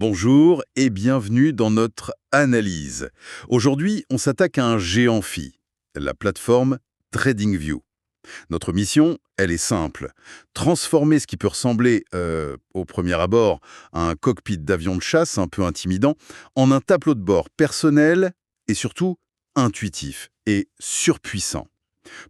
Bonjour et bienvenue dans notre analyse. Aujourd'hui, on s'attaque à un géant phi, la plateforme TradingView. Notre mission, elle est simple. Transformer ce qui peut ressembler, au premier abord, à un cockpit d'avion de chasse un peu intimidant, en un tableau de bord personnel et surtout intuitif et surpuissant.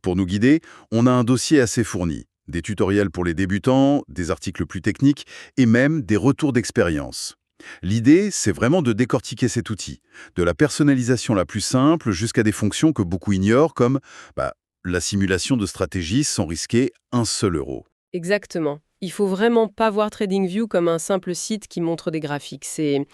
Pour nous guider, on a un dossier assez fourni. Des tutoriels pour les débutants, des articles plus techniques et même des retours d'expérience. L'idée, c'est vraiment de décortiquer cet outil, de la personnalisation la plus simple jusqu'à des fonctions que beaucoup ignorent comme la simulation de stratégie sans risquer un seul euro. Exactement. Il faut vraiment pas voir TradingView comme un simple site qui montre des graphiques. C'est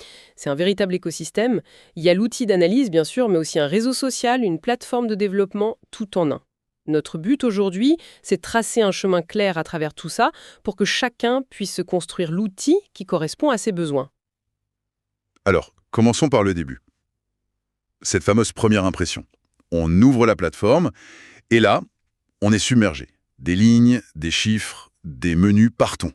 un véritable écosystème. Il y a l'outil d'analyse, bien sûr, mais aussi un réseau social, une plateforme de développement, tout en un. Notre but aujourd'hui, c'est de tracer un chemin clair à travers tout ça pour que chacun puisse se construire l'outil qui correspond à ses besoins. Alors, commençons par le début. Cette fameuse première impression. On ouvre la plateforme et là, on est submergé. Des lignes, des chiffres, des menus, partons.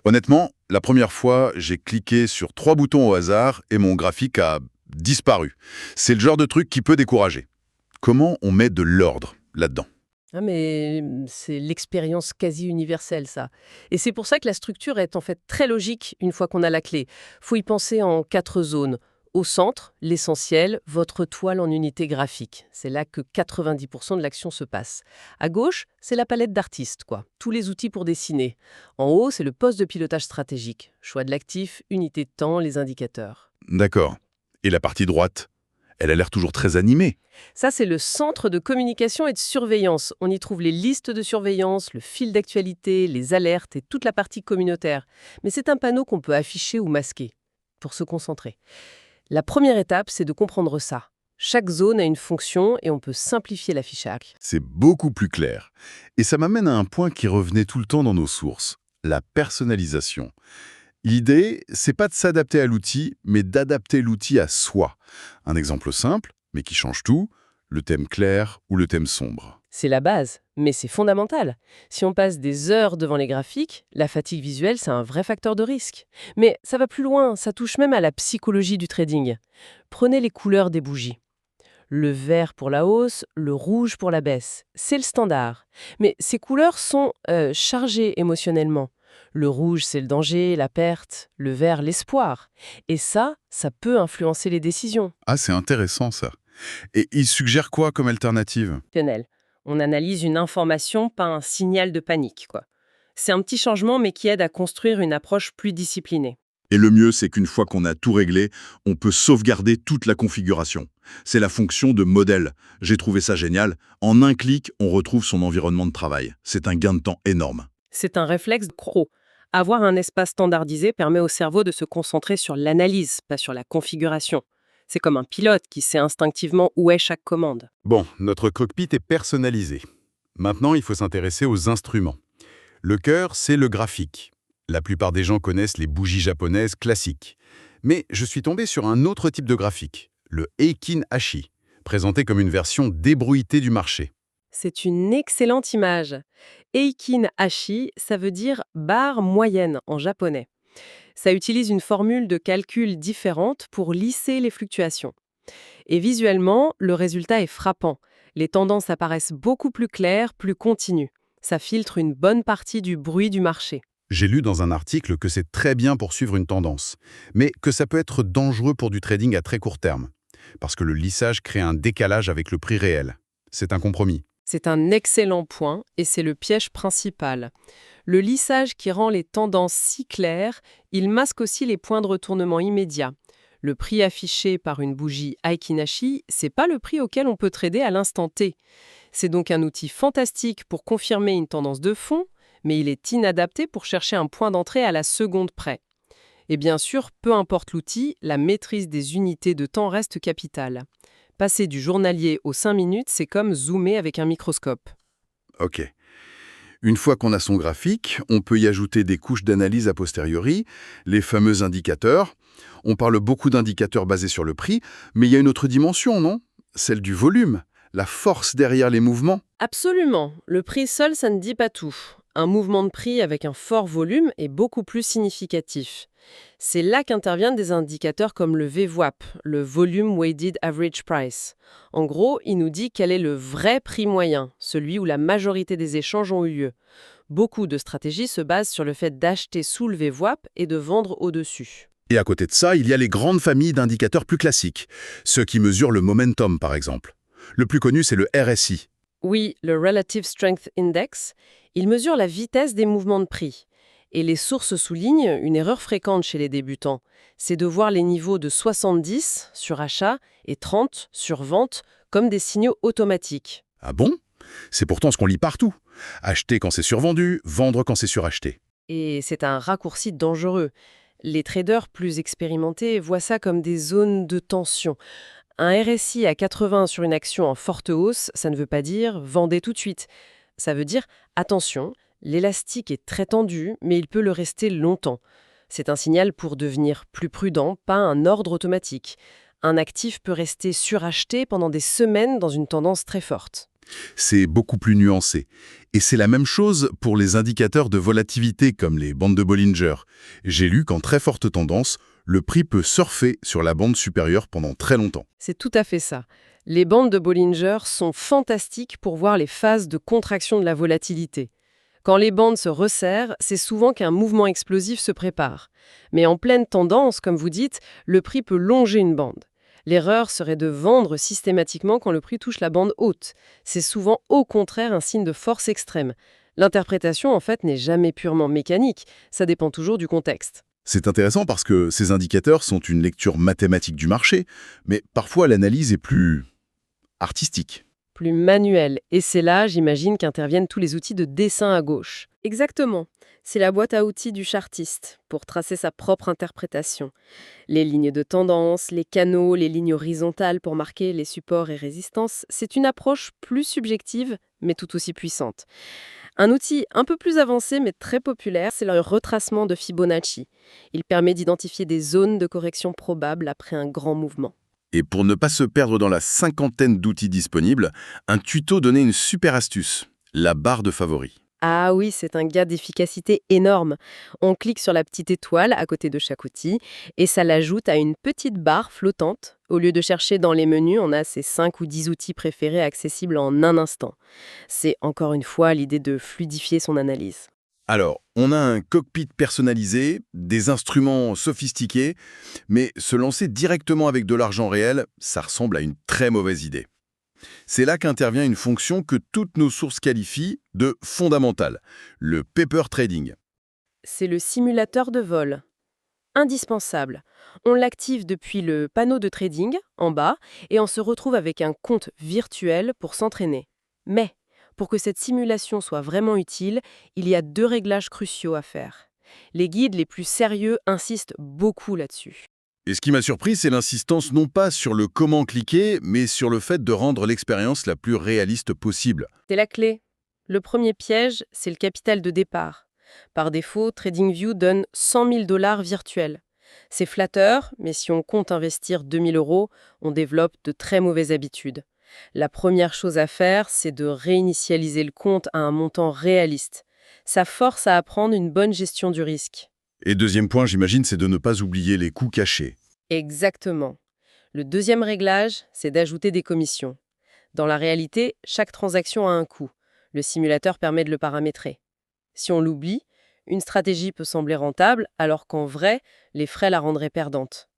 Honnêtement, la première fois, j'ai cliqué sur 3 boutons au hasard et mon graphique a disparu. C'est le genre de truc qui peut décourager. Comment on met de l'ordre là-dedans? Ah, mais c'est l'expérience quasi universelle, ça. Et c'est pour ça que la structure est en fait très logique une fois qu'on a la clé. Faut y penser en 4 zones. Au centre, l'essentiel, votre toile en unité graphique. C'est là que 90% de l'action se passe. À gauche, c'est la palette d'artistes, quoi. Tous les outils pour dessiner. En haut, c'est le poste de pilotage stratégique. Choix de l'actif, unité de temps, les indicateurs. D'accord. Et la partie droite? Elle a l'air toujours très animée. Ça, c'est le centre de communication et de surveillance. On y trouve les listes de surveillance, le fil d'actualité, les alertes et toute la partie communautaire. Mais c'est un panneau qu'on peut afficher ou masquer pour se concentrer. La première étape, c'est de comprendre ça. Chaque zone a une fonction et on peut simplifier l'affichage. C'est beaucoup plus clair. Et ça m'amène à un point qui revenait tout le temps dans nos sources, la personnalisation. L'idée, c'est pas de s'adapter à l'outil, mais d'adapter l'outil à soi. Un exemple simple, mais qui change tout, le thème clair ou le thème sombre. C'est la base, mais c'est fondamental. Si on passe des heures devant les graphiques, la fatigue visuelle, c'est un vrai facteur de risque. Mais ça va plus loin, ça touche même à la psychologie du trading. Prenez les couleurs des bougies. Le vert pour la hausse, le rouge pour la baisse. C'est le standard. Mais ces couleurs sont chargées émotionnellement. Le rouge, c'est le danger, la perte. Le vert, l'espoir. Et ça peut influencer les décisions. Ah, c'est intéressant ça. Et il suggère quoi comme alternative? Émotionnel. On analyse une information, pas un signal de panique, quoi. C'est un petit changement, mais qui aide à construire une approche plus disciplinée. Et le mieux, c'est qu'une fois qu'on a tout réglé, on peut sauvegarder toute la configuration. C'est la fonction de modèle. J'ai trouvé ça génial. En un clic, on retrouve son environnement de travail. C'est un gain de temps énorme. C'est un réflexe de CRO. Avoir un espace standardisé permet au cerveau de se concentrer sur l'analyse, pas sur la configuration. C'est comme un pilote qui sait instinctivement où est chaque commande. Bon, notre cockpit est personnalisé. Maintenant, il faut s'intéresser aux instruments. Le cœur, c'est le graphique. La plupart des gens connaissent les bougies japonaises classiques. Mais je suis tombé sur un autre type de graphique, le Heikin Ashi, présenté comme une version débruitée du marché. C'est une excellente image. Eikin Hashi, ça veut dire barre moyenne en japonais. Ça utilise une formule de calcul différente pour lisser les fluctuations. Et visuellement, le résultat est frappant. Les tendances apparaissent beaucoup plus claires, plus continues. Ça filtre une bonne partie du bruit du marché. J'ai lu dans un article que c'est très bien pour suivre une tendance, mais que ça peut être dangereux pour du trading à très court terme, parce que le lissage crée un décalage avec le prix réel. C'est un compromis. C'est un excellent point et c'est le piège principal. Le lissage qui rend les tendances si claires, il masque aussi les points de retournement immédiats. Le prix affiché par une bougie Aikinashi, c'est pas le prix auquel on peut trader à l'instant T. C'est donc un outil fantastique pour confirmer une tendance de fond, mais il est inadapté pour chercher un point d'entrée à la seconde près. Et bien sûr, peu importe l'outil, la maîtrise des unités de temps reste capitale. Passer du journalier aux 5 minutes, c'est comme zoomer avec un microscope. Ok. Une fois qu'on a son graphique, on peut y ajouter des couches d'analyse a posteriori, les fameux indicateurs. On parle beaucoup d'indicateurs basés sur le prix, mais il y a une autre dimension, non? Celle du volume, la force derrière les mouvements. Absolument. Le prix seul, ça ne dit pas tout. un mouvement de prix avec un fort volume est beaucoup plus significatif. C'est là qu'interviennent des indicateurs comme le VWAP, le Volume Weighted Average Price. En gros, il nous dit quel est le vrai prix moyen, celui où la majorité des échanges ont eu lieu. Beaucoup de stratégies se basent sur le fait d'acheter sous le VWAP et de vendre au-dessus. Et à côté de ça, il y a les grandes familles d'indicateurs plus classiques, ceux qui mesurent le momentum par exemple. Le plus connu, c'est le RSI. Oui, le Relative Strength Index, il mesure la vitesse des mouvements de prix. Et les sources soulignent une erreur fréquente chez les débutants. C'est de voir les niveaux de 70 sur achat et 30 sur vente comme des signaux automatiques. Ah bon? C'est pourtant ce qu'on lit partout. Acheter quand c'est survendu, vendre quand c'est suracheté. Et c'est un raccourci dangereux. Les traders plus expérimentés voient ça comme des zones de tension. Un RSI à 80 sur une action en forte hausse, ça ne veut pas dire « vendez tout de suite ». Ça veut dire « attention, l'élastique est très tendu, mais il peut le rester longtemps ». C'est un signal pour devenir plus prudent, pas un ordre automatique. Un actif peut rester suracheté pendant des semaines dans une tendance très forte. C'est beaucoup plus nuancé. Et c'est la même chose pour les indicateurs de volatilité comme les bandes de Bollinger. J'ai lu qu'en très forte tendance, le prix peut surfer sur la bande supérieure pendant très longtemps. C'est tout à fait ça. Les bandes de Bollinger sont fantastiques pour voir les phases de contraction de la volatilité. Quand les bandes se resserrent, c'est souvent qu'un mouvement explosif se prépare. Mais en pleine tendance, comme vous dites, le prix peut longer une bande. L'erreur serait de vendre systématiquement quand le prix touche la bande haute. C'est souvent au contraire un signe de force extrême. L'interprétation, en fait, n'est jamais purement mécanique. Ça dépend toujours du contexte. C'est intéressant parce que ces indicateurs sont une lecture mathématique du marché, mais parfois l'analyse est plus artistique. Plus manuel. Et c'est là, j'imagine, qu'interviennent tous les outils de dessin à gauche. Exactement. C'est la boîte à outils du chartiste pour tracer sa propre interprétation. Les lignes de tendance, les canaux, les lignes horizontales pour marquer les supports et résistances, c'est une approche plus subjective, mais tout aussi puissante. Un outil un peu plus avancé, mais très populaire, c'est le retracement de Fibonacci. Il permet d'identifier des zones de correction probables après un grand mouvement. Et pour ne pas se perdre dans la cinquantaine d'outils disponibles, un tuto donnait une super astuce, la barre de favoris. Ah oui, c'est un gain d'efficacité énorme. On clique sur la petite étoile à côté de chaque outil et ça l'ajoute à une petite barre flottante. Au lieu de chercher dans les menus, on a ces 5 ou 10 outils préférés accessibles en un instant. C'est encore une fois l'idée de fluidifier son analyse. Alors, on a un cockpit personnalisé, des instruments sophistiqués, mais se lancer directement avec de l'argent réel, ça ressemble à une très mauvaise idée. C'est là qu'intervient une fonction que toutes nos sources qualifient de fondamentale, le paper trading. C'est le simulateur de vol. Indispensable. On l'active depuis le panneau de trading, en bas, et on se retrouve avec un compte virtuel pour s'entraîner. Mais, pour que cette simulation soit vraiment utile, il y a 2 réglages cruciaux à faire. Les guides les plus sérieux insistent beaucoup là-dessus. Et ce qui m'a surpris, c'est l'insistance non pas sur le comment cliquer, mais sur le fait de rendre l'expérience la plus réaliste possible. C'est la clé. Le premier piège, c'est le capital de départ. Par défaut, TradingView donne 100 000 $ virtuels. C'est flatteur, mais si on compte investir 2 000 €, on développe de très mauvaises habitudes. La première chose à faire, c'est de réinitialiser le compte à un montant réaliste. Ça force à apprendre une bonne gestion du risque. Et deuxième point, j'imagine, c'est de ne pas oublier les coûts cachés. Exactement. Le deuxième réglage, c'est d'ajouter des commissions. Dans la réalité, chaque transaction a un coût. Le simulateur permet de le paramétrer. Si on l'oublie, une stratégie peut sembler rentable, alors qu'en vrai, les frais la rendraient perdante.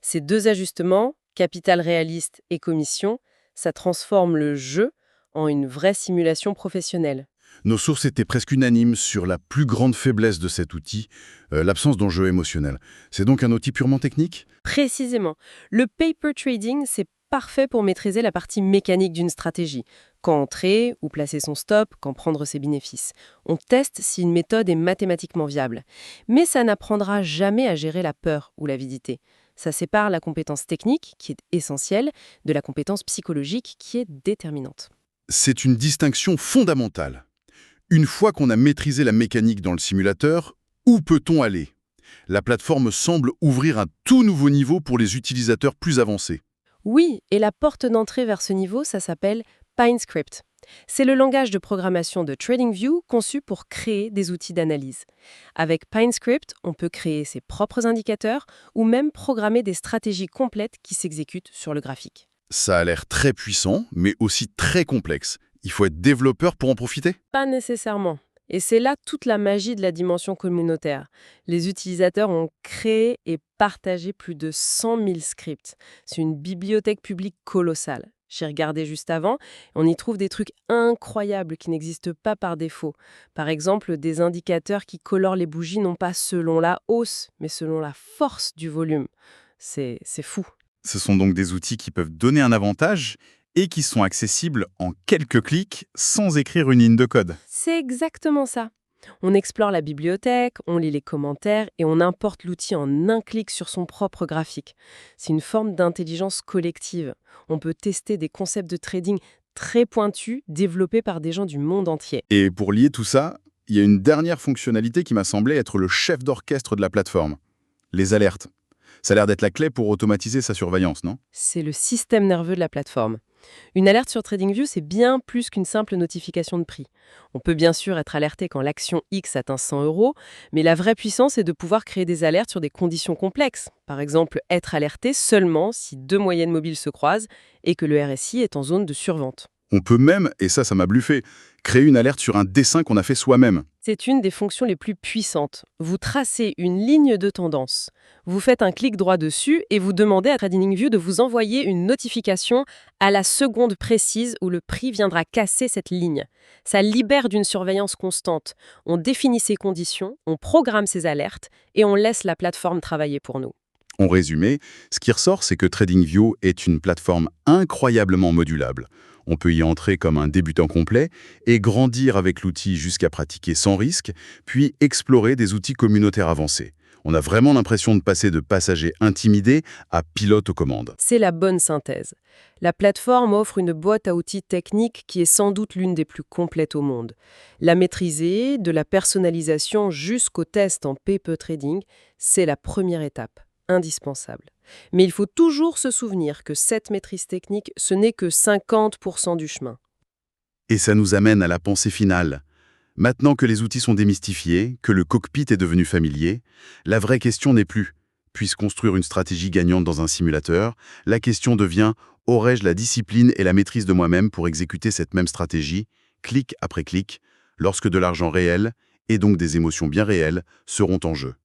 Ces 2 ajustements, capital réaliste et commission, ça transforme le jeu en une vraie simulation professionnelle. Nos sources étaient presque unanimes sur la plus grande faiblesse de cet outil, l'absence d'enjeu émotionnel. C'est donc un outil purement technique ? Précisément. Le paper trading, c'est parfait pour maîtriser la partie mécanique d'une stratégie. Quand entrer ou placer son stop, quand prendre ses bénéfices. On teste si une méthode est mathématiquement viable. Mais ça n'apprendra jamais à gérer la peur ou l'avidité. Ça sépare la compétence technique, qui est essentielle, de la compétence psychologique, qui est déterminante. C'est une distinction fondamentale. Une fois qu'on a maîtrisé la mécanique dans le simulateur, où peut-on aller ? La plateforme semble ouvrir un tout nouveau niveau pour les utilisateurs plus avancés. Oui, et la porte d'entrée vers ce niveau, ça s'appelle PineScript. C'est le langage de programmation de TradingView conçu pour créer des outils d'analyse. Avec PineScript, on peut créer ses propres indicateurs ou même programmer des stratégies complètes qui s'exécutent sur le graphique. Ça a l'air très puissant, mais aussi très complexe. Il faut être développeur pour en profiter? Pas nécessairement. Et c'est là toute la magie de la dimension communautaire. Les utilisateurs ont créé et partagé plus de 100 000 scripts. C'est une bibliothèque publique colossale. J'ai regardé juste avant, on y trouve des trucs incroyables qui n'existent pas par défaut. Par exemple, des indicateurs qui colorent les bougies non pas selon la hausse, mais selon la force du volume. C'est fou. Ce sont donc des outils qui peuvent donner un avantage et qui sont accessibles en quelques clics sans écrire une ligne de code. C'est exactement ça. On explore la bibliothèque, on lit les commentaires et on importe l'outil en un clic sur son propre graphique. C'est une forme d'intelligence collective. On peut tester des concepts de trading très pointus développés par des gens du monde entier. Et pour lier tout ça, il y a une dernière fonctionnalité qui m'a semblé être le chef d'orchestre de la plateforme. Les alertes. Ça a l'air d'être la clé pour automatiser sa surveillance, non? C'est le système nerveux de la plateforme. Une alerte sur TradingView, c'est bien plus qu'une simple notification de prix. On peut bien sûr être alerté quand l'action X atteint 100 €, mais la vraie puissance est de pouvoir créer des alertes sur des conditions complexes. Par exemple, être alerté seulement si deux moyennes mobiles se croisent et que le RSI est en zone de survente. On peut même, et ça m'a bluffé, créer une alerte sur un dessin qu'on a fait soi-même. C'est une des fonctions les plus puissantes. Vous tracez une ligne de tendance. Vous faites un clic droit dessus et vous demandez à TradingView de vous envoyer une notification à la seconde précise où le prix viendra casser cette ligne. Ça libère d'une surveillance constante. On définit ses conditions, on programme ses alertes et on laisse la plateforme travailler pour nous. En résumé, ce qui ressort, c'est que TradingView est une plateforme incroyablement modulable. On peut y entrer comme un débutant complet et grandir avec l'outil jusqu'à pratiquer sans risque, puis explorer des outils communautaires avancés. On a vraiment l'impression de passer de passager intimidé à pilote aux commandes. C'est la bonne synthèse. La plateforme offre une boîte à outils techniques qui est sans doute l'une des plus complètes au monde. La maîtriser, de la personnalisation jusqu'au test en paper trading, c'est la première étape, indispensable. Mais il faut toujours se souvenir que cette maîtrise technique, ce n'est que 50% du chemin. Et ça nous amène à la pensée finale. Maintenant que les outils sont démystifiés, que le cockpit est devenu familier, la vraie question n'est plus « puis-je construire une stratégie gagnante dans un simulateur ?» La question devient « aurais-je la discipline et la maîtrise de moi-même pour exécuter cette même stratégie, clic après clic, lorsque de l'argent réel, et donc des émotions bien réelles, seront en jeu ?»